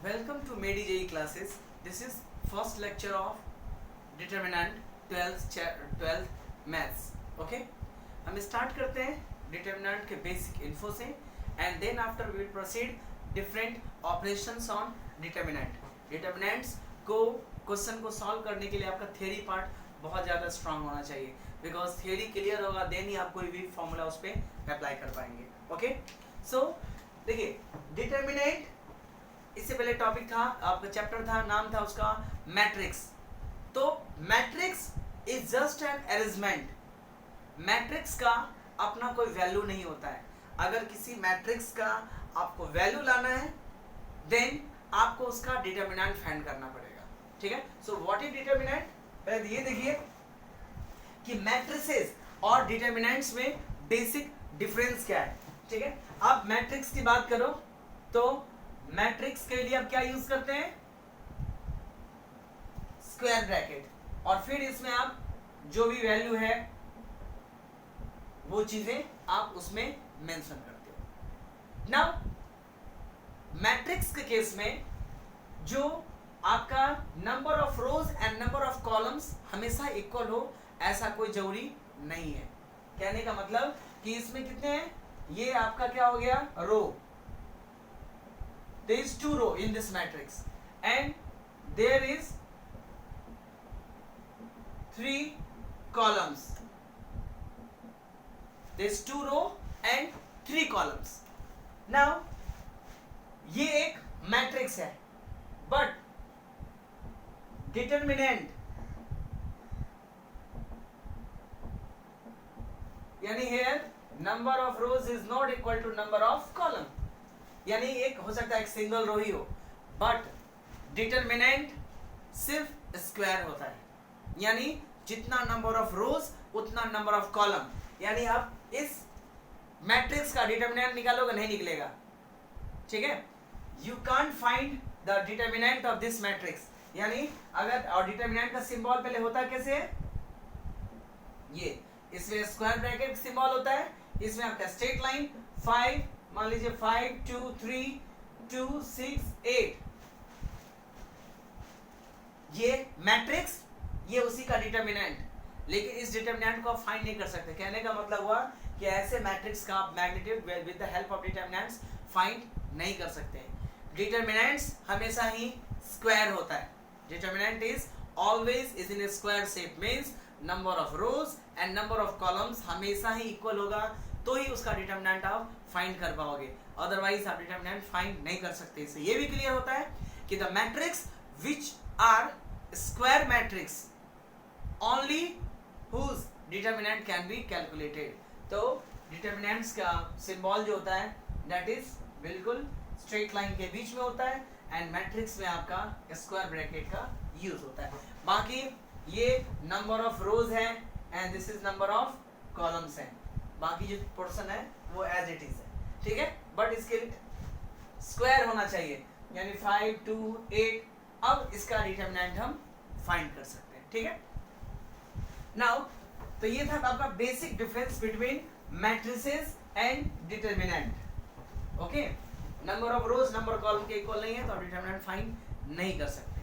Welcome to MediJE classes. This is first lecture of determinant 12th maths. Okay, हम start करते हैं determinant के basic info से and then after we will proceed different operations on determinant. Determinants को question को solve करने के लिए आपका थियरी पार्ट बहुत ज़्यादा स्ट्रांग होना चाहिए, बिकॉज थियरी क्लियर होगा देन ही आप कोई भी फॉर्मूला उस पर अप्लाई कर पाएंगे. ओके, सो देखिए डिटर्मिनेंट, इससे पहले टॉपिक था आपका चैप्टर था, नाम था उसका मैट्रिक्स. तो matrix is just an arrangement. Matrix का अपना कोई वैल्यू नहीं होता है. अगर किसी मैट्रिक्स का आपको वैल्यू लाना है देन आपको उसका डिटर्मिनेंट फाइंड करना पड़ेगा. ठीक है, सो व्हाट इज डिटर्मिनेंट, पहले ये देखिए कि मैट्रिसेस और डिटर्मिनेंट्स में बेसिक डिफरेंस क्या है. ठीक है, आप मैट्रिक्स की बात करो तो मैट्रिक्स के लिए आप क्या यूज करते हैं, स्क्वायर ब्रैकेट, और फिर इसमें आप जो भी वैल्यू है वो चीजें आप उसमें मेंशन करते हो. नाउ मैट्रिक्स के केस में जो आपका number of rose and number of columns हमेशा इक्वल हो ऐसा कोई जरूरी नहीं है. कहने का मतलब कि इसमें कितने हैं, ये आपका क्या हो गया रो, there is 2 row in this matrix and there is 3 columns. There is 2 row and 3 columns. Now ये एक मैट्रिक्स है, बट डिटर्मिनेंट यानी here number of rows is not equal to number of column. यानी एक हो सकता है एक सिंगल रो ही हो, बट डिटर्मिनेंट सिर्फ स्क्वायर होता है. यानी जितना नंबर ऑफ रोज उतना नंबर ऑफ कॉलम. यानी आप इस मैट्रिक्स का डिटर्मिनेंट निकालोगे नहीं निकलेगा. ठीक है, you can't find the determinant of this matrix. यानी अगर और डिटर्मिनेंट का सिंबल पहले होता कैसे है, ये इसमें स्क्वायर ब्रैकेट सिंबल होता है, इसमें आपका स्ट्रेट लाइन 5, मान लीजिए 5 2 3 2 6 8, ये मैट्रिक्स, ये उसी का डिटर्मिनेंट. लेकिन इस डिटर्मिनेंट को आप फाइंड नहीं कर सकते. कहने का मतलब हुआ कि ऐसे मैट्रिक्स का आप magnitude with the help of determinants find नहीं कर सकते. डिटर्मिनेंट्स हमेशा ही स्क्वायर होता है. Determinant is always is in A square shape, means number of rose and number of columns हमेशा ही इक्वल होगा तो ही उसका डिटर्मिनेंट आप फाइंड कर पाओगे, अदरवाइज आप डिटर्मिनेंट फाइंड नहीं कर सकते. इससे ये भी क्लियर होता है कि the matrix which are square matrix only whose determinant can be calculated. तो डिटर्मिनेंट्स का सिंबल जो होता है दैट इज बिल्कुल स्ट्रेट लाइन के बीच में होता है एंड मैट्रिक्स में आपका स्क्वायर ब्रैकेट का यूज होता है. बाकी ये नंबर ऑफ रोज है and this is number of columns है. बाकी जो पोर्शन है वो एज इट इज है. ठीक है, बट इसके लिए स्क्वायर होना चाहिए, यानी 5 2 8. अब इसका डिटर्मिनेंट हम फाइंड कर सकते हैं. ठीक है, नाउ तो ये था आपका basic difference between matrices and determinant. Okay, number of rose number column के इक्वल नहीं है तो आप डिटर्मिनेंट फाइंड नहीं कर सकते.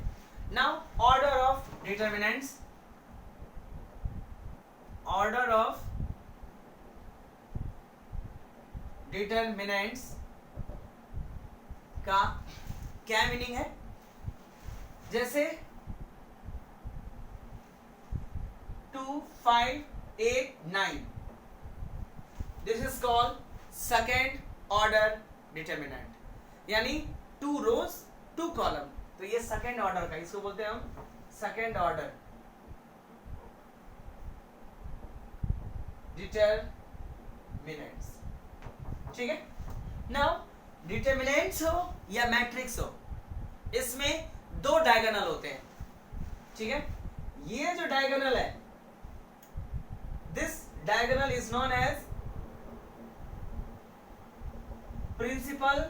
Now order of determinants, order of determinants का क्या मीनिंग है. जैसे 2 5 8 9, this is called second order determinant. यानी 2 रोज 2 कॉलम, तो ये सेकेंड ऑर्डर का, इसको बोलते हैं हम सेकेंड ऑर्डर डिटर्मिनेंट्स. ठीक है, नाउ डिटर्मिनेंट्स हो या मैट्रिक्स हो, इसमें 2 डायगोनल होते हैं. ठीक है, ये जो डायगोनल है this diagonal is known as principal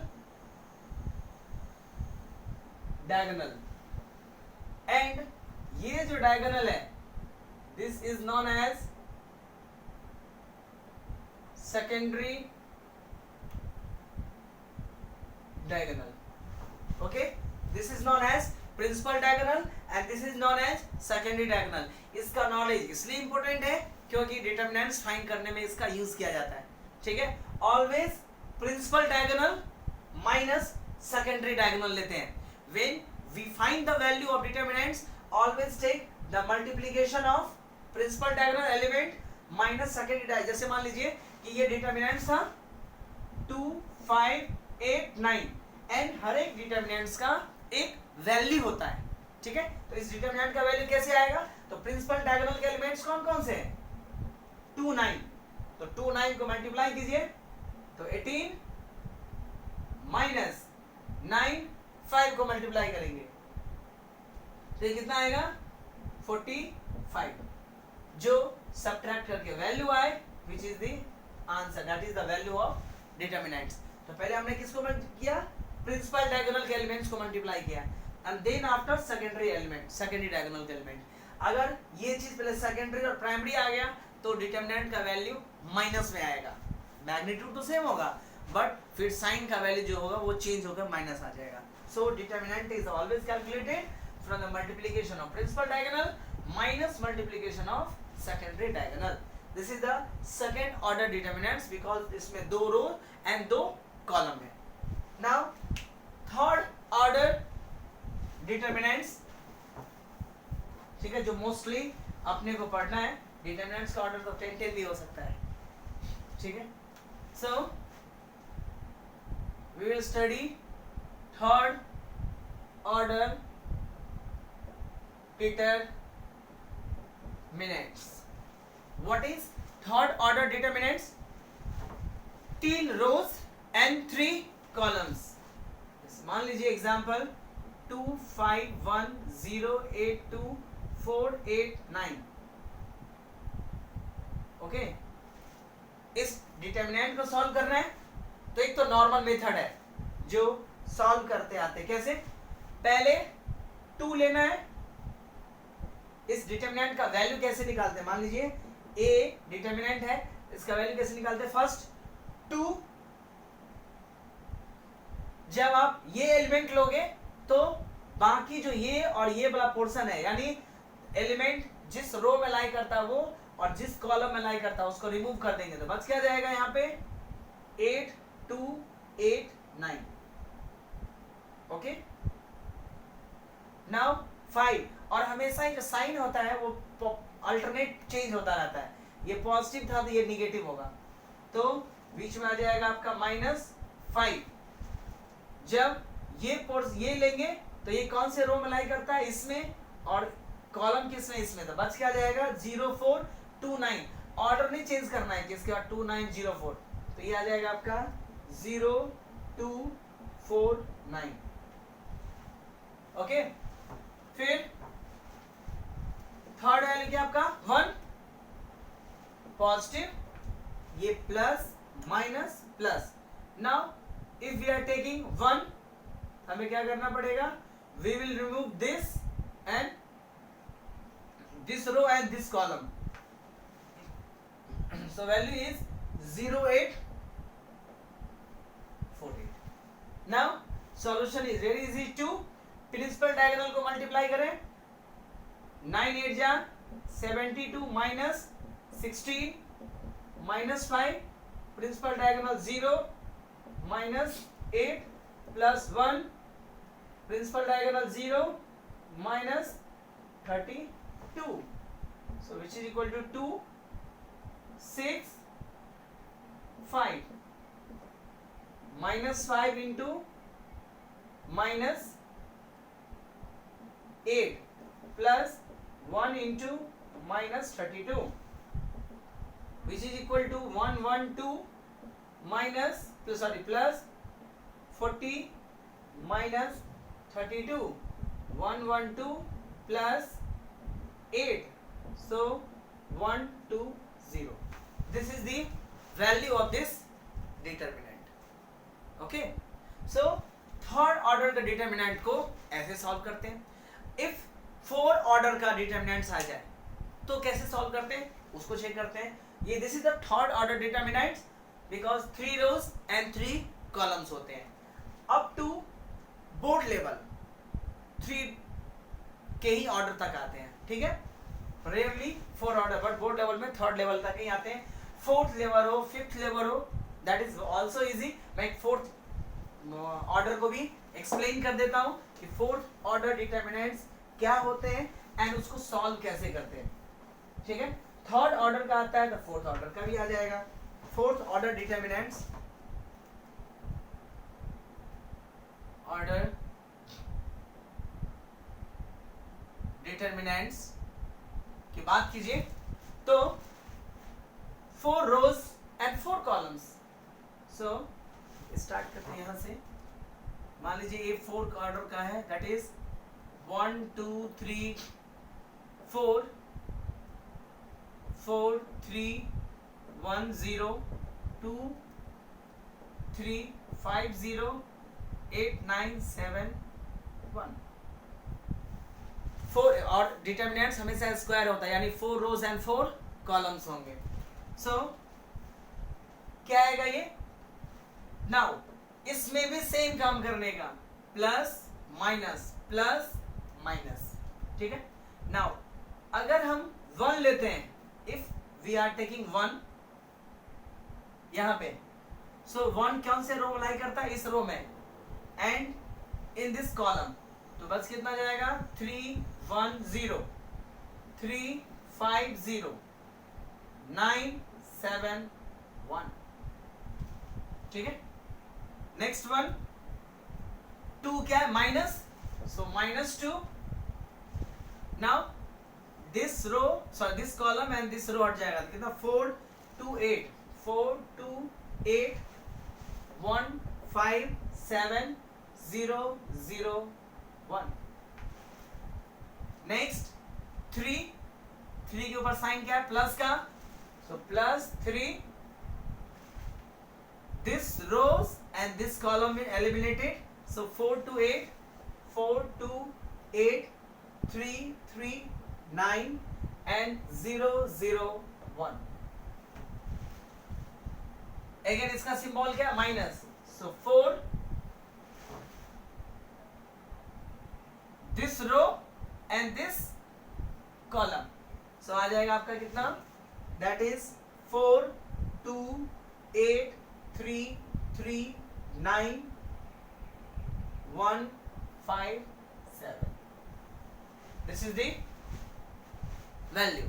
diagonal and ये जो डायगोनल है this is known as secondary diagonal. Okay, this is known as principal diagonal and this is known as secondary diagonal. इसका नॉलेज इसलिए important है क्योंकि determinants find करने में इसका यूज किया जाता है। ठीक है, always principal diagonal minus secondary diagonal लेते हैं। When we find the value of determinants always take the multiplication of principal diagonal element minus secondary diagonal. जैसे मान लीजिए कि ये डिटरमिनेंट्स था 2, 5, 8, 9 एंड हर एक डिटरमिनेंट्स का एक वैल्यू होता है। ठीक है, तो इस डिटरमिनेंट का वैल्यू कैसे आएगा? तो प्रिंसिपल डायगोनल के एलिमेंट्स कौन कौन से हैं? 2, 9। तो 2, 9 को मल्टीप्लाई कीजिए तो 18 माइनस 9, 5 को मल्टीप्लाई करेंगे तो ये कितना आएगा? 45। जो सब्ट्रैक्ट करके वैल्यू आए which is the answer, that is the value of determinants. तो पहले हमने किसको किया? प्रिंसिपल डायगोनल के एलिमेंट्स को मल्टीप्लाई किया and then after secondary element, secondary diagonal के एलिमेंट। अगर ये चीज पहले सेकेंडरी और प्राइमरी आ गया तो डिटरमिनेंट का वैल्यू माइनस में आएगा। मैग्नीट्यूड तो सेम होगा बट फिर साइन का वैल्यू जो होगा वो चेंज होकर माइनस आ जाएगा। So determinant is always calculated from the multiplication of principal diagonal minus multiplication of secondary diagonal. This is the second order determinants because इसमें 2 रो एंड 2 कॉलम है। नाउ थर्ड ऑर्डर डिटरमिनेंट्स, ठीक है, जो mostly अपने को पढ़ना है। Determinants का ऑर्डर तो 10 भी हो सकता है। ठीक है, so we will study third order determinants. What is third order determinants? 3 rows and 3 columns. मान लीजिए एग्जांपल 2, 5, 1, 0, 8, 2, 4, 8, 9। ओके, इस डिटरमिनेंट को सॉल्व करना है तो एक तो नॉर्मल मेथड है जो सॉल्व करते आते हैं। कैसे? पहले 2 लेना है। इस डिटरमिनेंट का वैल्यू कैसे निकालते हैं? मान लीजिए ए डिटरमिनेंट है, इसका वैल्यू कैसे निकालते हैं? फर्स्ट 2, जब आप ये एलिमेंट लोगे तो बाकी जो ये और ये वाला पोर्शन है, यानी एलिमेंट जिस रो में लाई करता है वो और जिस कॉलम में लाई करता है उसको रिमूव कर देंगे तो बच क्या जाएगा यहाँ पे? 8, 2, 8, 9। Okay, now 5। और हमेशा ही जो साइन होता है वो अल्टरनेट चेंज होता रहता है। ये पॉजिटिव था तो ये निगेटिव होगा, तो बीच में आ जाएगा आपका -5। जब ये लेंगे तो ये कौन से रो में लाई करता है? इसमें, और कॉलम किसमें? इसमें, तो बच क्या जाएगा? 0, 4, 2, 9। ऑर्डर नहीं चेंज करना है कि इसके बाद 2, 9, 0, 4, तो ये आ जाएगा आपका 0, 2, 4, 9। ओके, फिर थर्ड वैल्यू क्या आपका? 1 पॉजिटिव, ये plus minus plus. Now if we are taking 1, हमें क्या करना पड़ेगा? We will remove this and this row and this column. So value is 0, 8, 48। Now solution is very easy to principal diagonal को multiply करें। 9, 8 जा 72 minus 16 -5, principal diagonal 0 -8 plus 1, principal diagonal 0 -32, so which is equal to 2, 6, 5, -5 into -8 plus 1 into -32, which is equal to 112 plus 40 minus 32, 112 plus 8, so 120. This is the value of this determinant. Okay, so third order का determinant को ऐसे solve करते हैं। If 4 order का determinants आ जाए तो कैसे solve करते हैं उसको चेक करते हैं। ये this is the third order determinants because 3 rows and 3 columns होते हैं। अप टू बोर्ड लेवल 3 के ही ऑर्डर तक आते हैं, ठीक है, rarely 4 order, but board level में 3rd लेवल तक ही आते हैं। 4th लेवल हो, 5th लेवल हो, दैट इज ऑल्सो इजी। मैं 4th ऑर्डर को भी एक्सप्लेन कर देता हूं कि 4th ऑर्डर डिटरमिनेंट्स क्या होते हैं एंड उसको सॉल्व कैसे करते हैं, ठीक है। 3rd ऑर्डर का आता है तो 4th ऑर्डर का भी आ जाएगा। 4th order determinants, order determinants की बात कीजिए तो 4 रोज एंड 4 कॉलम्स। सो स्टार्ट करते हैं यहां से। मान लीजिए ये 4 ऑर्डर का है, दैट इज 1 2 3 4 4 3 1 0 2 3 5 0 8 9 7 1। 4 और डिटरमिनेंट्स हमेशा स्क्वायर होता है, यानी 4 रोज एंड 4 कॉलम्स होंगे। सो क्या आएगा ये? नाउ इसमें भी सेम काम करने का, प्लस माइनस, ठीक है। नाउ अगर हम 1 लेते हैं, इफ वी आर टेकिंग 1 यहां पे, सो 1 कौन से रो लाई करता है? इस रो में, एंड इन दिस कॉलम, तो बस कितना जाएगा? 3 1 0 3 5 0 9 7 1, ठीक है। नेक्स्ट वन 2 क्या है? Minus, so -2। Now this row, sorry this column and this row हट जाएगा, कितना? 4 2 8 4 2 8 1 5 7 0 0 1। नेक्स्ट 3 के ऊपर साइन क्या है? प्लस का, सो +3। This rows and this column will eliminated, so 4 2 8 4 2 8 3 3 9 and 0 0 1। Again इसका सिंबल क्या? Minus, so 4 this row and this column, so आ जाएगा आपका कितना? That is 4 2 8 3 3 9 1 5 7। This is the value.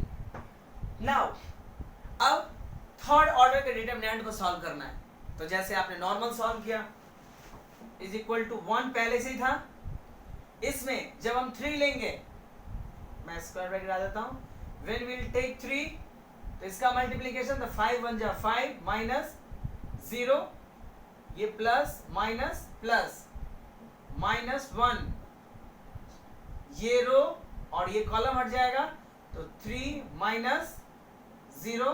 Now अब 3rd ऑर्डर के डिटरमिनेंट को सॉल्व करना है, तो जैसे आपने नॉर्मल सॉल्व किया, इज इक्वल टू 1 पहले से ही था। इसमें जब हम 3 लेंगे, मैं स्क्वायर ब्रैकेट आ देता हूं, व्हेन वी विल टेक 3, तो इसका मल्टीप्लिकेशन, तो 5 1 जा 5 माइनस 0, ये प्लस माइनस -1, ये रो और ये कॉलम हट जाएगा, तो 3 minus 0,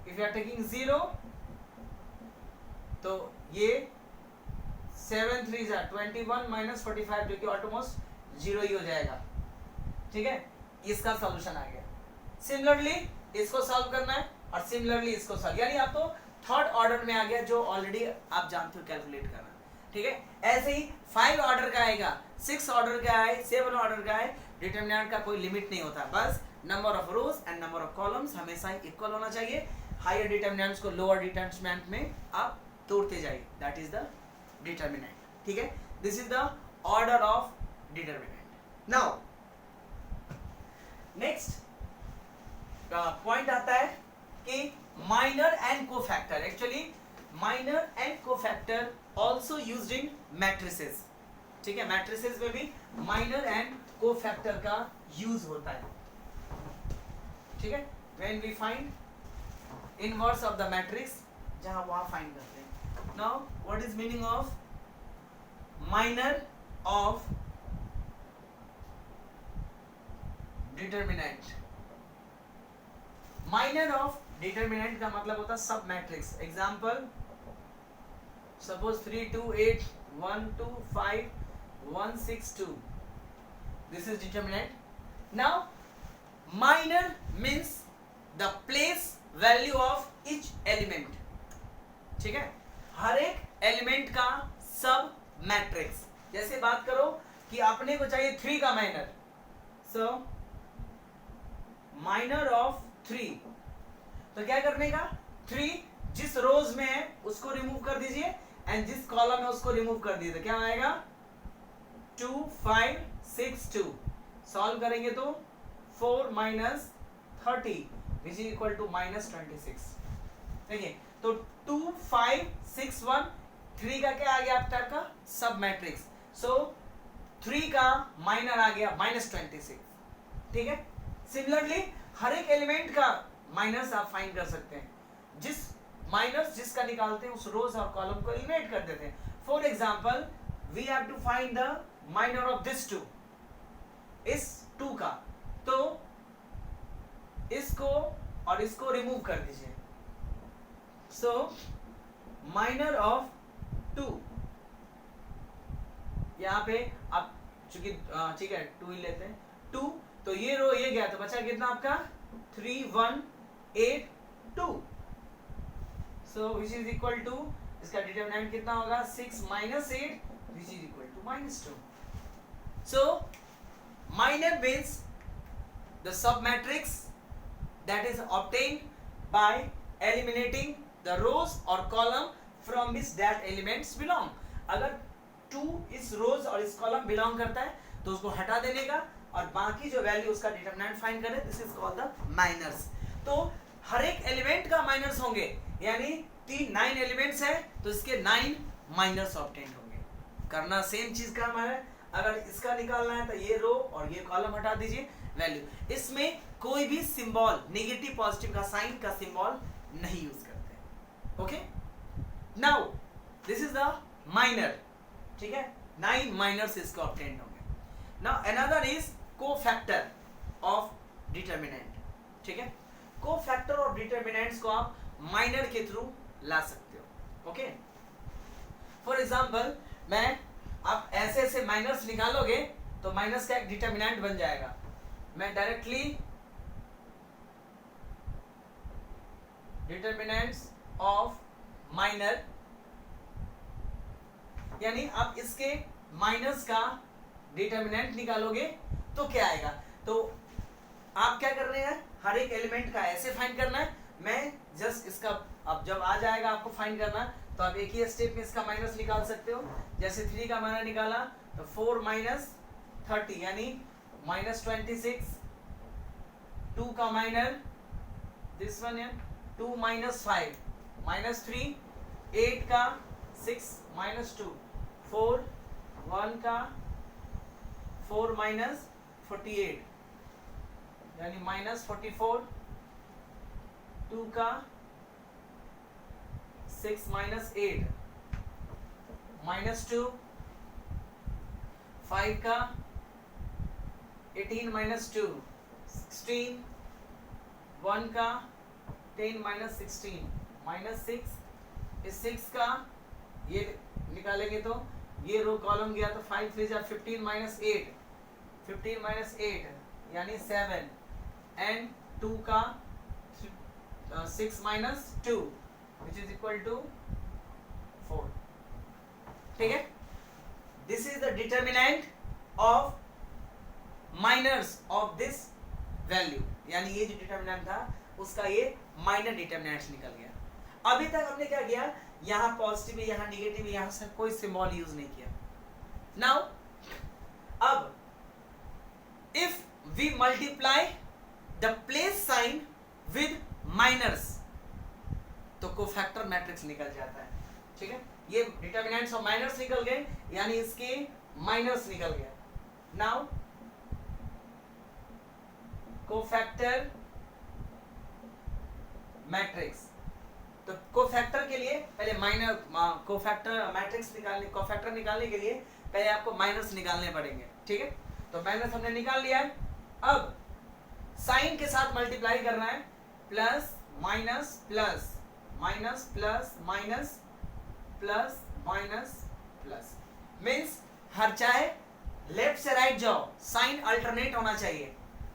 if you are taking 0, तो ये 7 3 जा 21 माइनस 45, जो कि ऑलमोस्ट 0 ही हो जाएगा, ठीक है। इसका सॉल्यूशन आ गया। सिमिलरली इसको सॉल्व करना है और सिमिलरली इसको सॉल्व, यानी आप तो 3rd ऑर्डर में आ गया, जो ऑलरेडी आप जानते हो कैलकुलेट करना, ठीक है। ऐसे ही 5 ऑर्डर का आएगा, 6 ऑर्डर का आए, 7 ऑर्डर का आए, डिटरमिनेंट का कोई लिमिट नहीं होता, बस number of rose and number of columns हमेशा इक्वल होना चाहिए। हायर डिटरमिनेंट्स को लोअर डिटरमिनेंट में आप तोड़ते जाइए, दैट इज द डिटरमिनेंट, ठीक है। This is the order of determinant. Now next point आता है कि minor and cofactor. Actually minor and cofactor also used in matrices, ठीक है। मैट्रिसेस में भी माइनर एंड कोफैक्टर का यूज होता है, ठीक है। When we find inverse of the matrix, जहां वहां फाइंड करते हैं। Now what is meaning of minor of determinant? Minor of determinant का मतलब होता है सब matrix. Example, suppose 3 2 8 1 2 5 1 6 2, this is determinant. Now minor means the place value of each element, ठीक है। हर एक एलिमेंट का सब मैट्रिक्स। जैसे बात करो कि अपने को चाहिए 3 का माइनर, सो माइनर ऑफ 3, तो क्या करने का, 3 जिस रोज में है उसको रिमूव कर दीजिए एंड जिस कॉलम है उसको रिमूव कर दीजिए, क्या आएगा 2 5 6 2। सॉल्व करेंगे तो 4 minus 30 which is equal to minus 26। देखिए तो 2 5 6 1, 3 का क्या आ गया आपका का सब मैट्रिक्स, सो 3 का माइनर आ गया माइनस 26। ठीक है, सिमिलरली हर एक एलिमेंट का माइनस आप फाइंड कर सकते हैं, जिस माइनस जिसका निकालते हैं उस रोज और कॉलम को एलिमिनेट कर देते हैं। For example we have to find the minor of this 2, इस 2 का, तो इसको और इसको रिमूव कर दीजिए, सो माइनर ऑफ 2, यहां पे आप चूंकि ठीक है 2 ही लेते हैं, 2, तो ये रो ये गया तो बचा कितना आपका 3 1 8 2, so which is equal to, इसका डिटरमिनेंट कितना होगा 6 minus 8 which is equal to minus 2। So minor means the submatrix that is obtained by eliminating the rows or column from which that elements belong। अगर 2 इस रोज और इस column belong करता है तो उसको हटा देने का और बाकी जो वैल्यू उसका डिटरमिनेंट फाइंड करें, this is called the minors. तो हर एक एलिमेंट का माइनर्स होंगे, यानी 9 एलिमेंट्स है तो इसके 9 माइनर्स ऑब्टेन होंगे। करना सेम चीज का हमारा, अगर इसका निकालना है तो ये रो और ये कॉलम हटा दीजिए वैल्यू। इसमें कोई भी सिंबल नेगेटिव पॉजिटिव का साइन का सिंबल नहीं यूज करते। Okay, now this is the minor, ठीक है, 9 माइनर्स इसको ऑब्टेन होंगे। Now another is cofactor of determinant. ठीक है, कोफैक्टर ऑफ डिटरमिनेंट्स को आप माइनर के थ्रू ला सकते हो। ओके, फॉर एग्जांपल मैं आप ऐसे ऐसे माइनर्स निकालोगे तो माइनस का एक डिटरमिनेंट बन जाएगा। मैं डायरेक्टली डिटरमिनेंट्स ऑफ माइनर, यानी आप इसके माइनस का डिटरमिनेंट निकालोगे तो क्या आएगा, तो आप क्या कर रहे हैं, हर एक एलिमेंट का ऐसे फाइंड करना है। मैं जस्ट इसका, अब जब आ जाएगा आपको फाइंड करना तो आप एक ही स्टेप में इसका माइनस निकाल सकते हो। जैसे 3 का माइनस निकाला तो 4 माइनस 30 यानी माइनस 26, 2 का माइनर दिस वन है 2 माइनस 5 माइनस 3, 8 का 6 माइनस 2, 4 1 का 4 माइनस 48 यानी माइनस 44, 2 का 6 माइनस 8 माइनस 2, 5 का 18 माइनस 2 16, 1 का 10 माइनस 16 माइनस 6, इस 6 का ये निकालेंगे तो ये रो कॉलम गया तो 5 3 जा 15 माइनस 8 15 माइनस 8 यानी 7 एंड 2 का 6 minus 2 which is equal to 4। ठीक है, this is the determinant of minors of this value, यानी ये जो डिटरमिनेंट था उसका ये माइनर डिटरमिनेंट निकल गया। अभी तक हमने क्या किया, यहाँ पॉजिटिव है यहाँ नेगेटिव है, यहाँ से कोई सिंबल यूज नहीं किया। नाउ अब if we multiply the place sign with minors तो कोफैक्टर मैट्रिक्स निकल जाता है। ठीक है, ये डिटरमिनेंट्स ऑफ माइनर्स निकल गए यानी इसके माइनर्स निकल गया। नाउ कोफैक्टर मैट्रिक्स, तो कोफैक्टर के लिए पहले माइनर कोफैक्टर मैट्रिक्स निकालने, कोफैक्टर निकालने के लिए पहले आपको माइनर्स निकालने पड़ेंगे। ठीक है, तो माइनर्स हमने निकाल लिया है। अब साइन के साथ मल्टीप्लाई करना है, plus minus plus minus plus minus plus minus plus, means हर चाहे लेफ्ट से राइट जाओ साइन अल्टरनेट होना चाहिए,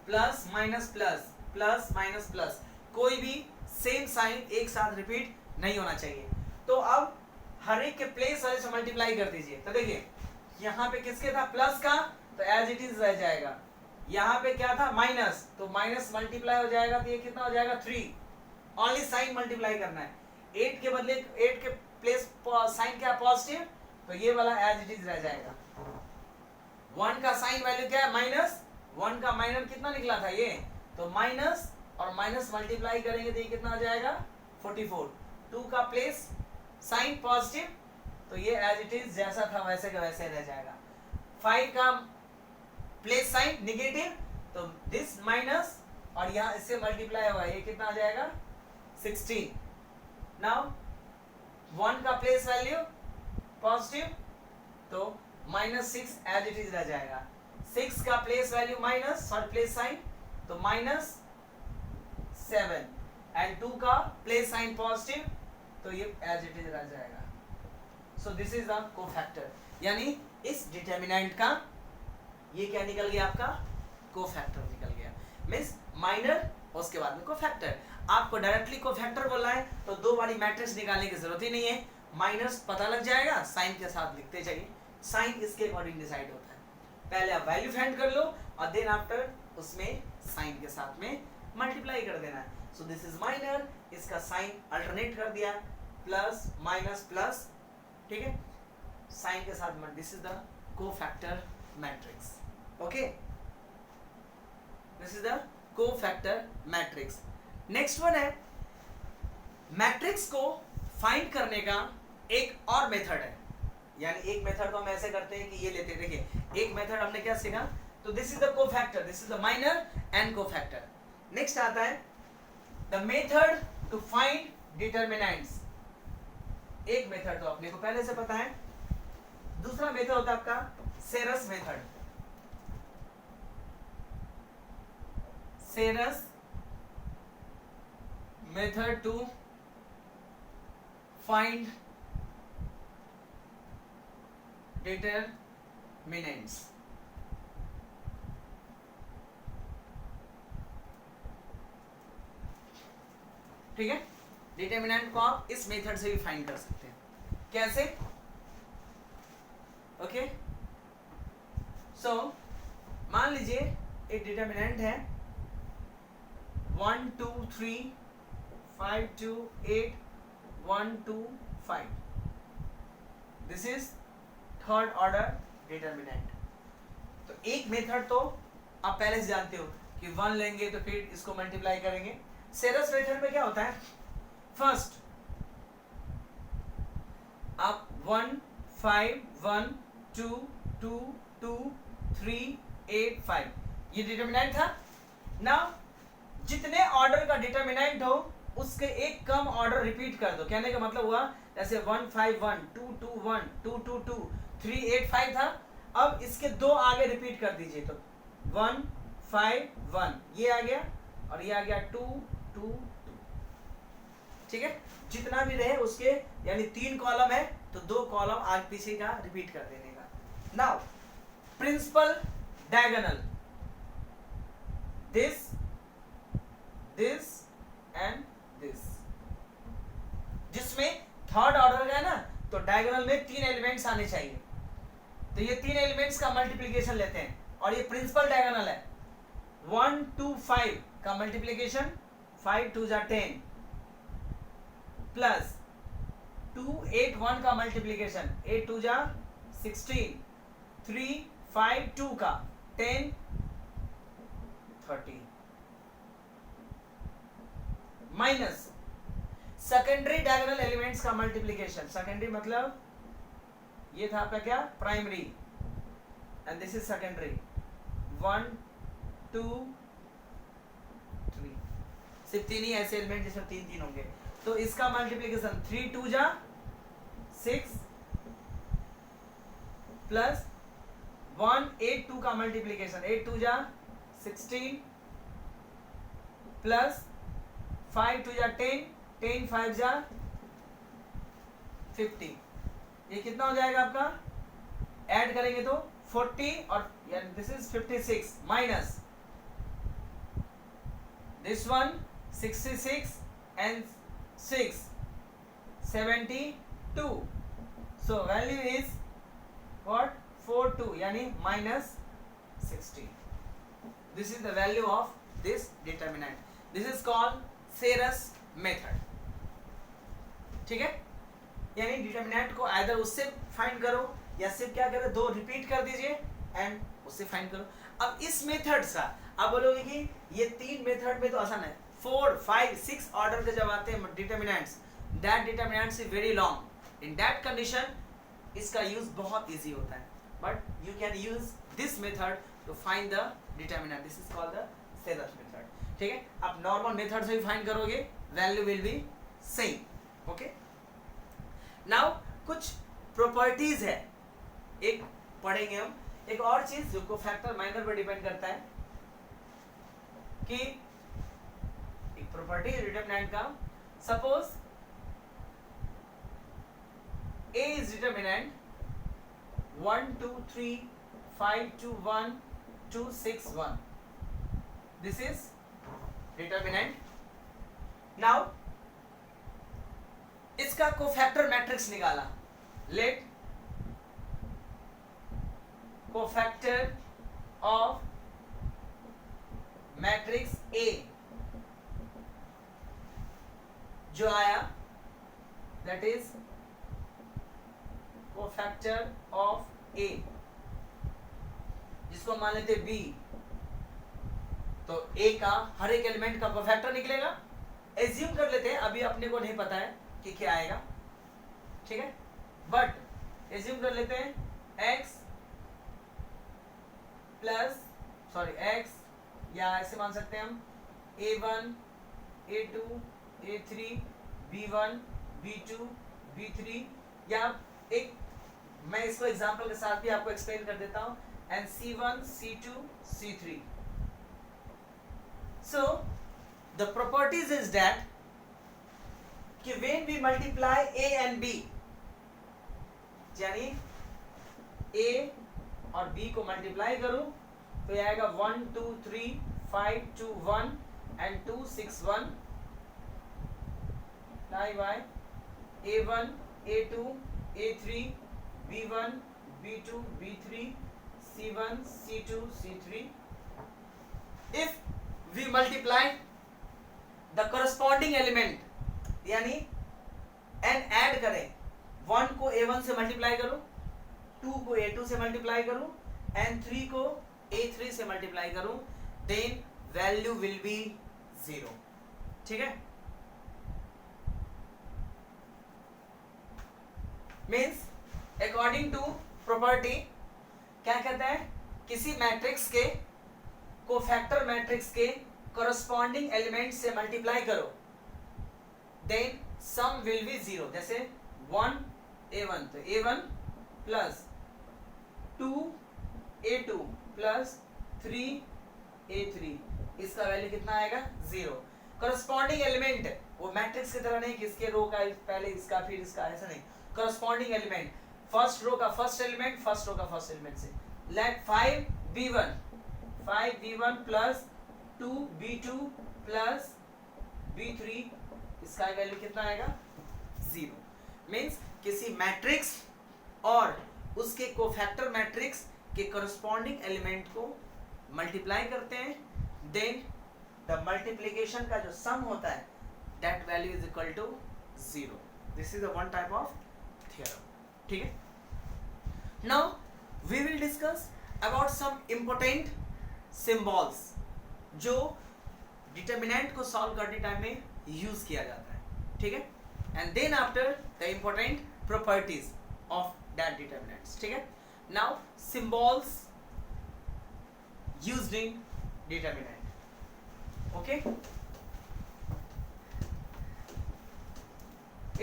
plus minus plus plus minus plus, कोई भी सेम साइन एक साथ रिपीट नहीं होना चाहिए। तो अब हर एक के प्लेस वाले से मल्टीप्लाई कर दीजिए। तो देखिए यहाँ पे किसके था प्लस का, तो एज इट इज रह जाएगा। यहाँ पे क्या था माइनस, तो माइनस मल्टीप्लाई हो जाएगा, तो ये कितना हो जाएगा 3। ओनली साइन मल्टीप्लाई करना है। 8 के बदले 8 के प्लेस साइन क्या पॉजिटिव, तो ये वाला एज इट इज रह जाएगा। 1 का साइन वैल्यू क्या है माइनस, 1 का माइनस कितना निकला था ये, तो माइनस और माइनस मल्टीप्लाई करेंगे तो ये कितना आ जाएगा 44। 2 का प्लेस साइन पॉजिटिव, तो ये एज इट इज जैसा था वैसे का वैसे रह जाएगा। 5 का प्लेस साइन निगेटिव, तो दिस माइनस और यहाँ इससे मल्टीप्लाई हुआ, ये कितना आ जाएगा 16। नाउ 1 का प्लेस वैल्यू पॉजिटिव, तो -6 एज इट इज रह जाएगा। 6 का प्लेस वैल्यू माइनस और प्लेस साइन, तो -7 एंड 2 का प्लेस साइन पॉजिटिव, तो ये एज इट इज रह जाएगा। सो दिस इज द कोफैक्टर, यानी इस डिटर्मिनेंट का ये क्या निकल गया आपका कोफैक्टर निकल गया, मींस माइनर उसके बाद में कोफैक्टर। आपको डायरेक्टली कोफैक्टर बोलना है तो दो बारी मैट्रिक्स निकालने की जरूरत ही नहीं है, माइनस पता लग जाएगा, साइन के साथ लिखते जाइए, साइन इसके अकॉर्डिंग डिसाइड होता है। पहले आप वैल्यू फाइंड कर लो और देन आफ्टर उसमें साइन के साथ में मल्टीप्लाई कर देना है। सो दिस इज माइनर, इसका साइन अल्टरनेट कर दिया, प्लस माइनस प्लस, ठीक है, साइन के साथ multi, this is the cofactor matrix. Okay, this is the cofactor matrix. Next one है मैट्रिक्स को फाइंड करने का एक और मेथड है, यानी एक मेथड को हम ऐसे करते हैं कि ये लेते हैं, देखिए एक मेथड हमने क्या सीखा, तो this is the cofactor, this is the minor and cofactor. Next आता है the method to find determinants. एक मेथड तो अपने को पहले से पता है, दूसरा मेथड होता है आपका Sarrus method. Sarrus method to find determinants. ठीक है, डिटर्मिनेंट को आप इस मेथड से भी फाइंड कर सकते हैं। कैसे? ओके, सो मान लीजिए एक डिटर्मिनेंट है 1 2 3 5 2 8 1 2 5, this is third order determinant. तो एक मेथड तो आप पहले से जानते हो कि 1 लेंगे तो फिर इसको मल्टीप्लाई करेंगे। सेरस मेथड में क्या होता है, फर्स्ट आप 1 5 1 2 2 2 3 8 5, ये डिटर्मिनेंट था ना। जितने ऑर्डर का डिटर्मिनेंट हो उसके एक कम ऑर्डर रिपीट कर दो। कहने का मतलब हुआ जैसे 1 5 1 2 2 1 2 2 2 3 8 5 था, अब इसके दो आगे रिपीट कर दीजिए, तो 1 5 1 ये आ गया और ये आ गया 2 2 2, ठीक है। जितना भी रहे उसके यानी 3 कॉलम है तो 2 कॉलम आगे पीछे का रिपीट कर देने का। Now principal diagonal, this this and this, जिसमें थर्ड ऑर्डर का है ना, तो डायगोनल में 3 एलिमेंट्स आने चाहिए, तो ये 3 एलिमेंट्स का मल्टीप्लिकेशन लेते हैं और ये प्रिंसिपल डायगोनल है। 1 2 5 का मल्टीप्लिकेशन 5 2 जा 10 प्लस 2 8 1 का मल्टीप्लिकेशन 8 2 जा 16 3 5 2 का 10 30 माइनस सेकेंडरी डायगोनल एलिमेंट्स का मल्टीप्लिकेशन। सेकेंडरी मतलब ये था आपका क्या primary and this is secondary 1 2 3, सिर्फ 3 ही ऐसे एलिमेंट जिसमें 3 3 होंगे, तो इसका मल्टीप्लिकेशन 3 2 जा 6 प्लस 1 8 2 का मल्टीप्लिकेशन 8 2 जा 16 प्लस 5 2 जा 10 10 5 जा 50, ये कितना हो जाएगा आपका, ऐड करेंगे तो 40 और this is 56 minus this one 66 and 6 72 so value is what 42 यानी -60. This is the value of this determinant. This is called Sarrus method. ठीक है, यानी डिटर्मिनेंट को आइदर उससे फाइंड करो या सिर्फ क्या करो, दो रिपीट कर दीजिए एंड उससे फाइंड करो. अब इस मेथड से आप बोलोगे कि ये तीन मेथड में तो आसान है. 4, 5, 6 ऑर्डर के जब आते हैं determinants, that determinants is very long. In that condition इसका यूज बहुत इजी होता है. But you can use this method to find the determinant. This is called the Sarrus method. ठीक है, आप नॉर्मल मेथड से भी फाइंड करोगे, value will be same. Okay, now कुछ प्रॉपर्टीज है, एक पढ़ेंगे हम. एक और चीज जो को फैक्टर माइनर पर डिपेंड करता है कि एक प्रॉपर्टी डिटर्मिनेंट का, suppose A is determinant 1 2 3 5 2 1 2 6 1. This is determinant. Now इसका कोफैक्टर मैट्रिक्स निकाला. Let cofactor of matrix A जो आया, that is cofactor of A, जिसको मान लेते B. तो A का हर एक एलिमेंट का कोफैक्टर निकलेगा. एज्यूम कर लेते हैं, अभी अपने को नहीं पता है कि क्या आएगा. ठीक है, बट एज्यूम कर लेते हैं x प्लस x, या ऐसे मान सकते हैं हम a1 a2 a3 b1 b2 b3, या एक मैं इसको एग्जांपल के साथ भी आपको एक्सप्लेन कर देता हूं, and c1 c2 c3. so the properties is that कि when we multiply a and b, यानी a और b को मल्टीप्लाई करूं तो ये आएगा 1 2 3 5 2 1 and 2 6 1 by a1 a2 a3 b1 b2 b3 c1 c2 c3. if we multiply the corresponding element, यानी n add करें, 1 को a1 से मल्टीप्लाई करूं, 2 को a2 से मल्टीप्लाई करूं एंड 3 को a3 से मल्टीप्लाई करूं, देन वैल्यू विल बी 0. ठीक है, मीन्स अकॉर्डिंग टू प्रॉपर्टी क्या कहता है, किसी मैट्रिक्स के कोफैक्टर मैट्रिक्स के corresponding एलिमेंट से मल्टीप्लाई करो, देन सम विल बी 0. जैसे 1 a1 तो a1 plus 2 a2 plus 3 a3, इसका वैल्यू कितना आएगा 0. करस्पॉन्डिंग एलिमेंट वो मैट्रिक्स की तरह नहीं कि इसके रो का पहले इसका फिर इसका, ऐसा नहीं. करस्पॉन्डिंग एलिमेंट फर्स्ट रो का फर्स्ट एलिमेंट, फर्स्ट रो का फर्स्ट एलिमेंट से. Let 5b1 plus 2b2 plus b3, इसका वैल्यू कितना आएगा 0. मींस किसी मैट्रिक्स और उसके कोफैक्टर मैट्रिक्स के करस्पॉन्डिंग एलिमेंट को मल्टीप्लाई करते हैं, देन द मल्टीप्लिकेशन का जो सम होता है that value is equal to 0. This is one type of theorem. ठीक है, now we will discuss about some important symbols जो डिटर्मिनेंट को सॉल्व करने टाइम में यूज किया जाता है. ठीक है, and then after the important properties of that determinants. ठीक है, now symbols used in determinant. Okay,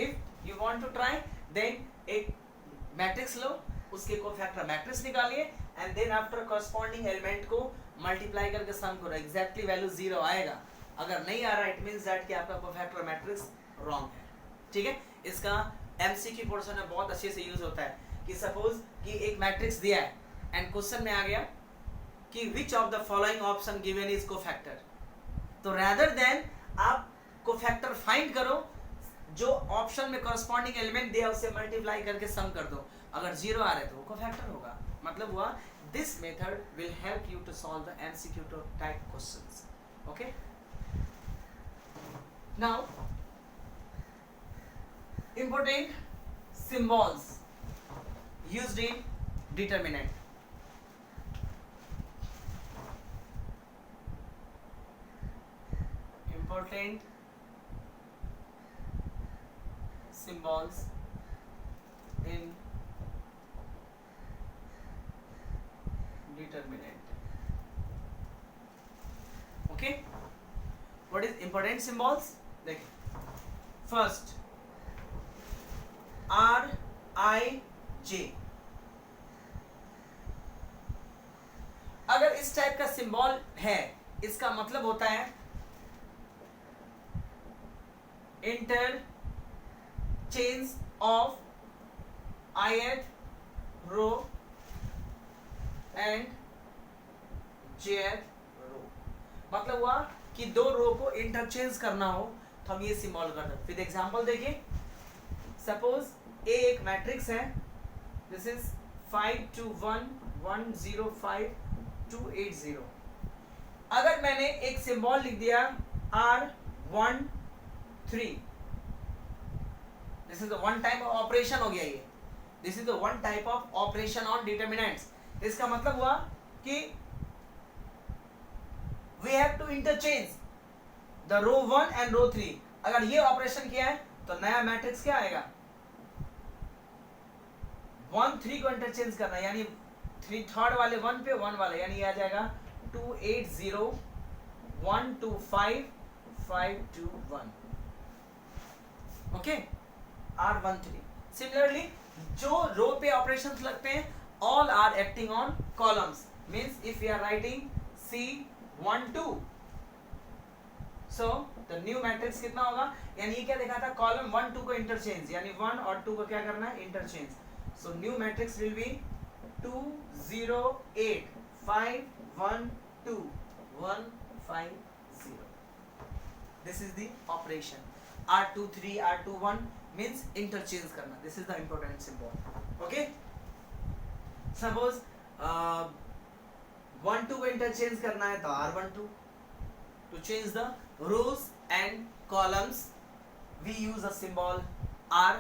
if you want to try, then एक मैट्रिक्स लो, उसके कोफैक्टर मैट्रिक्स निकालिए and then after corresponding element को मल्टीप्लाई करके सम करो, एग्जैक्टली वैल्यू 0 आएगा. अगर नहीं आ रहा इट मींस दैट कि आपका कोफैक्टर मैट्रिक्स रॉन्ग है. ठीक है, इसका एमसीक्यू पोर्शन में बहुत अच्छे से यूज होता है कि सपोज कि एक मैट्रिक्स दिया है एंड क्वेश्चन में आ गया कि which of the following option given is cofactor. तो रैदर देन आप कोफैक्टर फाइंड करो, जो ऑप्शन में करस्पॉन्डिंग एलिमेंट दिया उससे मल्टीप्लाई करके सम कर दो, अगर 0 आ रहा है तो वो कोफैक्टर होगा। मतलब हुआ this method will help you to solve the MCQ type questions. Okay, now important symbols used in determinant. Important symbols in determinant. Okay, what is important symbols? देखिए, first RIJ, अगर इस टाइप का symbol है इसका मतलब होता है interchange of ith row and jth row. मतलब हुआ कि दो रो को इंटरचेंज करना हो तो हम ये सिंबल करते हैं। फिर एग्जांपल देखिए, सपोज ए एक मैट्रिक्स है, दिस इज 5 2 1 1 0 5 2 8 0। अगर मैंने एक सिंबल लिख दिया R1 3, this is the one type of operation हो गया ये, this is the one type of operation on determinants. इसका मतलब हुआ कि we have to interchange the row 1 and row 3। अगर ये ऑपरेशन किया है तो नया मैट्रिक्स क्या आएगा, 1 3 को इंटरचेंज करना, यानी 3 थर्ड वाले 1 पे 1 वाले, यानी ये आ जाएगा 2 8 0 1 2 5 5 2 1। Okay, R1 3। सिमिलरली जो रो पे ऑपरेशंस लगते हैं all are acting on columns, means if we are writing C1 2, so the new matrix कितना होगा, यानी ये क्या देखा था, कॉलम 1 2 को इंटरचेंज, यानी 1 और 2 को क्या करना है, interchange. So new matrix will be 2 0 8 5 1 2 1 5 0। This is the operation. R2 3 R2 1 means interchange करना, this is the important symbol. Okay, suppose 1 2 को इंटरचेंज करना है तो R1 2। To change the rows and columns, we use a symbol R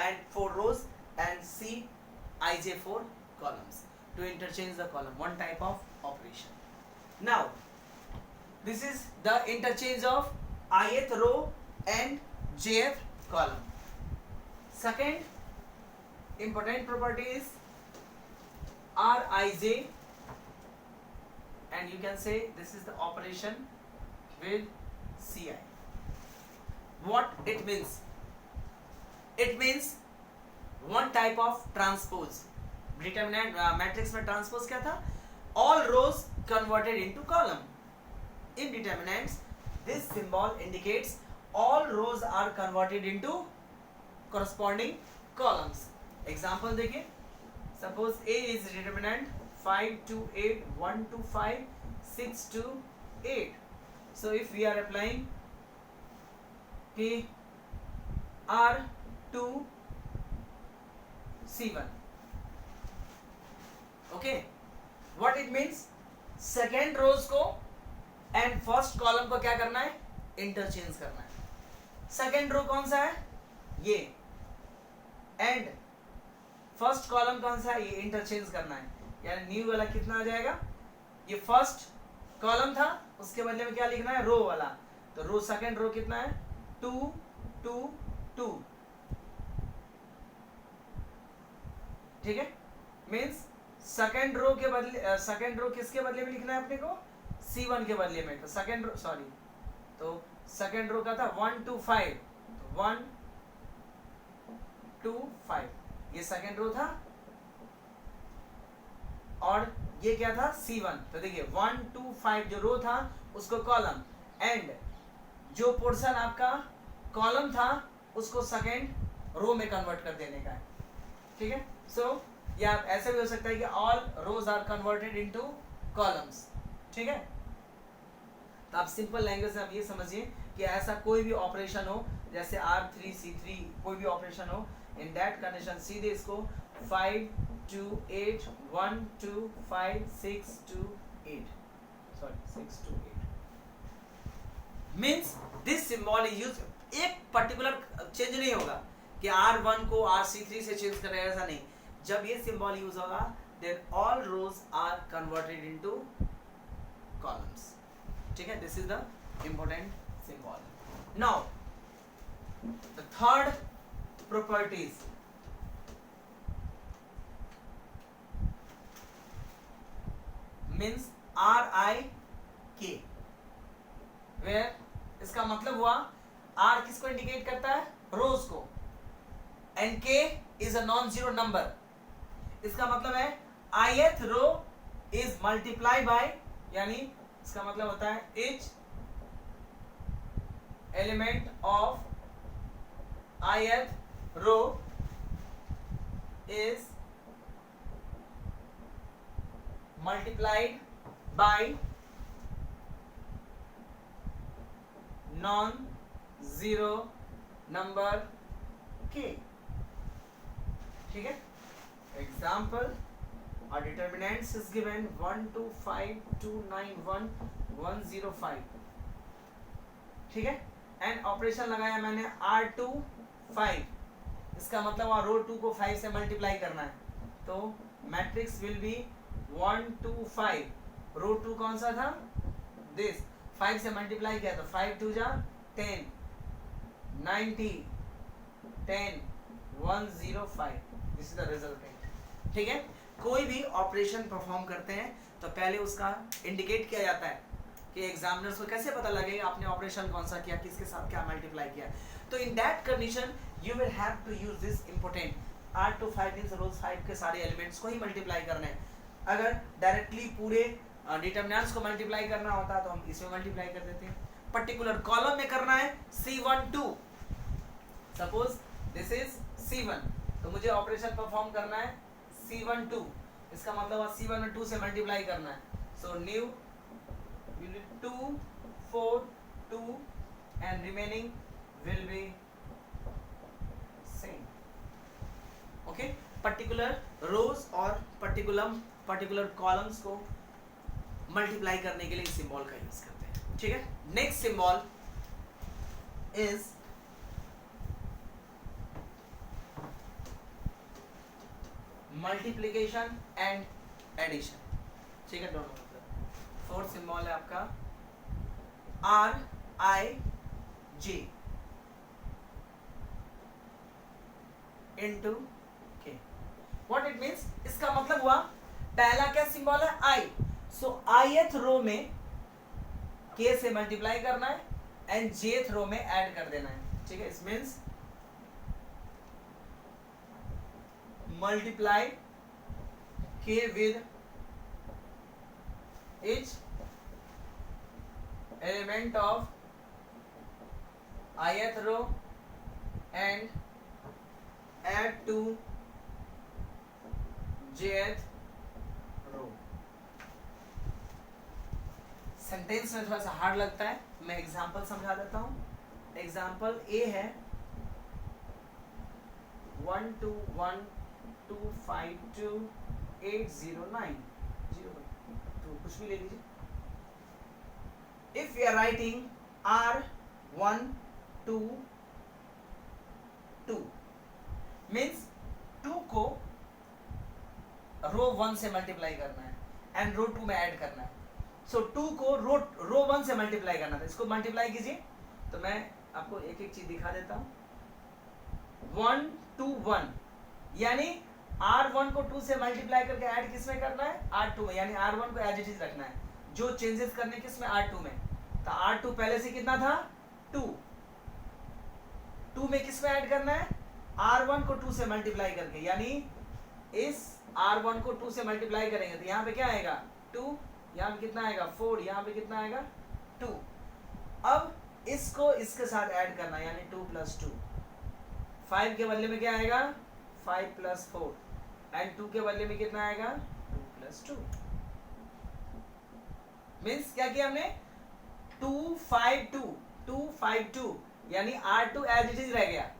and 4 rows and Cij 4 columns to interchange the column. One type of operation. Now, this is the interchange of ith row and jth column. Second important property is Rij, and you can say this is the operation with Ci. What it means? It means one type of transpose. Determinant matrix में transpose क्या था? All rows converted into column. In determinants, this symbol indicates all rows are converted into corresponding columns. Example देखिए, suppose A is determinant 5 2 8 1 2 5 6 2 8. So if we are applying P R2 C1, okay, what it means, second rows को and first column को क्या करना है, interchange करना है। Second row कौन सा है, ये, एंड फर्स्ट कॉलम कौन सा है, ये इंटरचेंज करना है। यानी न्यू वाला कितना आ जाएगा, ये फर्स्ट कॉलम था उसके बदले में क्या लिखना है, रो वाला, तो रो सेकेंड रो कितना है 2 2 2, ठीक है। मींस सेकेंड रो के बदले, सेकेंड रो किसके बदले में लिखना है अपने को, C1 के बदले में। तो सेकेंड रो, सॉरी, तो सेकेंड रो का था 1 2 5, तो 1 2 5 ये सेकेंड रो था, और ये क्या था C1। तो देखिए 1 2 5 जो रो था उसको कॉलम, एंड जो पोर्शन आपका कॉलम था उसको सेकेंड रो में कन्वर्ट कर देने का है, ठीक है। सो या ऐसे भी हो सकता है कि all rows are converted into columns, ठीक है। तो आप सिंपल लैंग्वेज में आप ये समझिए कि ऐसा कोई भी ऑपरेशन हो जैसे R3C3 कोई भी ऑपरेशन हो, इन दैट कंडीशन सीधे इसको 5 2 8 1 2 5 6 2 8 sorry 6 2 8 means this symbol is use. एक पर्टिकुलर चेंज नहीं होगा कि R1 को RC3 से चेंज करेगा, ऐसा नहीं। जब ये सिंबल यूज होगा then all rows are converted into columns. ठीक है, this is the important symbol. Now the third properties, means RIK, where इसका मतलब हुआ R किसको इंडिकेट करता है, रोज को, and K is a non zero number. इसका मतलब है ith row is multiply by, यानी इसका मतलब होता है each element of ith row is multiplied by non zero number K। ठीक है, example, our determinants is given 1 2 5 2 9 1 1 0 5। ठीक है, एंड ऑपरेशन लगाया मैंने R2 5, इसका मतलब वहाँ रो 2 को 5 से मल्टीप्लाई करना है, तो मैट्रिक्स विल बी 1 2 5। रो 2 कौन सा था, दिस, 5 से मल्टीप्लाई किया तो 5 2 जा 10 90 10 105, दिस इज द रिजल्ट। ठीक है, कोई भी ऑपरेशन परफॉर्म करते हैं तो पहले उसका इंडिकेट किया जाता है कि एग्जामिनर्स को कैसे पता लगेगा आपने ऑपरेशन कौन सा किया, किसके साथ क्या मल्टीप्लाई किया। तो in that condition you will have to use this important R2 5 means rows 5 के सारे एलिमेंट्स को ही मल्टीप्लाई करना है। अगर डायरेक्टली पूरे डिटरमिनेंट्स को मल्टीप्लाई करना होता तो हम इसमें मल्टीप्लाई कर देते हैं। पर्टिकुलर कॉलम में करना है C12, suppose this is C1, तो मुझे ऑपरेशन परफॉर्म करना है C12, इसका मतलब C1 में 2 से मल्टीप्लाई करना है, so new 2 4 2 and remaining will be same. Okay, particular rows और पर्टिकुलर कॉलम्स को मल्टीप्लाई करने के लिए इस सिंबल का यूज करते हैं। ठीक है, next symbol is multiplication and addition. ठीक है, दोनों मतलब फोर्थ सिंबल है आपका RIJ into K। What it means, इसका मतलब हुआ पहला क्या सिंबल है I, सो ith रो में K से मल्टीप्लाई करना है एंड jth रो में ऐड कर देना है। ठीक है, it means multiply K with each element of ith row and add to jth row। Sentence में थोड़ा सा हार्ड लगता है, मैं एग्जांपल समझा देता हूँ। एग्जांपल ए है 1 2 1 2 5 2 8 0 9 0 तो कुछ भी ले लीजिए। If we are writing R1 2 2 means 2 को रो 1 से मल्टीप्लाई करना है एंड रो 2 में ऐड करना है। सो 2 को रो 1 से मल्टीप्लाई करना था, इसको मल्टीप्लाई कीजिए। तो मैं आपको एक एक चीज दिखा देता हूँ। 1 2 1 यानी R1 को 2 से मल्टीप्लाई करके ऐड किस में करना है, R2 में, यानी R1 को एज इट इज रखना है, जो चेंजेस करने किस में, R2 में। तो R2 पहले से कितना था 2 में किस में ऐड करना है, R1 को 2 से मल्टीप्लाई करके, यानी इस R1 को 2 से मल्टीप्लाई करेंगे तो यहाँ पे क्या आएगा 2, यहाँ पे कितना आएगा 4, यहाँ पे कितना आएगा 2। अब इसको इसके साथ ऐड करना है, यानी 2 + 2, 5 के बदले में क्या आएगा 5 + 4 एंड 2 के बदले में कितना आएगा 2 + 2। मीन्स क्या किया हमने 2 5 2 2 5 2 यानी R2 एज इट इज रह गया,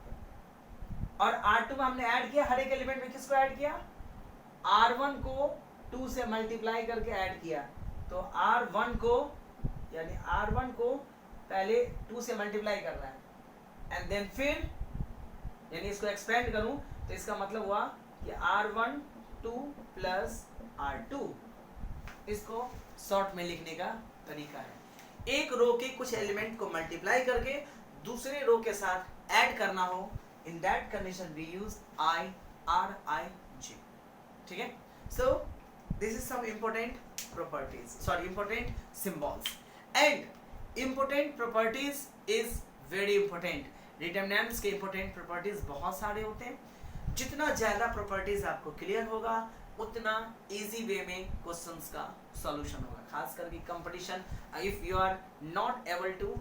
और R2 में हमने ऐड किया, हर एक एलिमेंट में किसको ऐड किया, R1 को 2 से मल्टीप्लाई करके ऐड किया, तो R1 को यानी R1 को पहले 2 से मल्टीप्लाई करना है, एंड देन फिर यानी इसको एक्सपेंड करूं तो इसका मतलब हुआ कि R1 2 प्लस R2, इसको शॉर्ट में लिखने का तरीका है। एक रो के कुछ एलिमेंट को मल्टीप्लाई करके दूसरे रो के साथ ऐड करना हो, in that condition we use IRIG, ठीक है। So this is some important properties, sorry important symbols, and important properties is very important. Determinants के इंपॉर्टेंट प्रॉपर्टीज बहुत सारे होते हैं, जितना ज्यादा प्रॉपर्टीज आपको क्लियर होगा उतना इजी वे में क्वेश्चंस का सॉल्यूशन होगा, खास करके competition. If you are not able to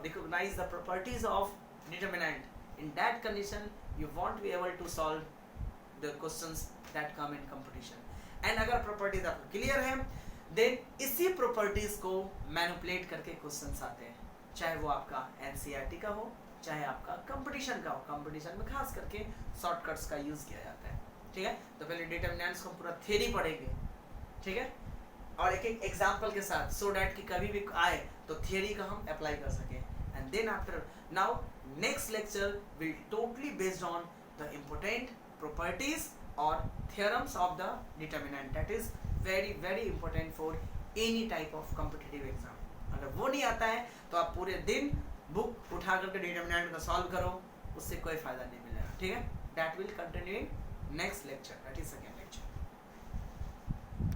recognize the properties of determinant, in that condition you won't be able to solve the questions that come in competition. and अगर properties आपको clear है then इसी properties को manipulate करके questions आते हैं, चाहे वो आपका एनसीईआरटी का हो चाहे आपका कंपटीशन का हो। कंपटीशन में खास करके शॉर्टकट्स का यूज किया जाता है, ठीक है। तो पहले डिटरमिनेंट्स को पूरा थ्योरी पढ़ेंगे, ठीक है, और एक एक एग्जांपल के साथ, सो डैट कि कभी भी आए तो थ्योरी का हम अप्लाई कर सकें। And then after now next lecture will totally based on the important properties और theorems of the determinant, that is very very important for any type of competitive exam. अगर वो नहीं आता है तो आप पूरे दिन बुक उठा करके डिटरमिनेंट का सॉल्व करो, उससे कोई फायदा नहीं मिलेगा, ठीक है। That will continue in next lecture, that is second lecture.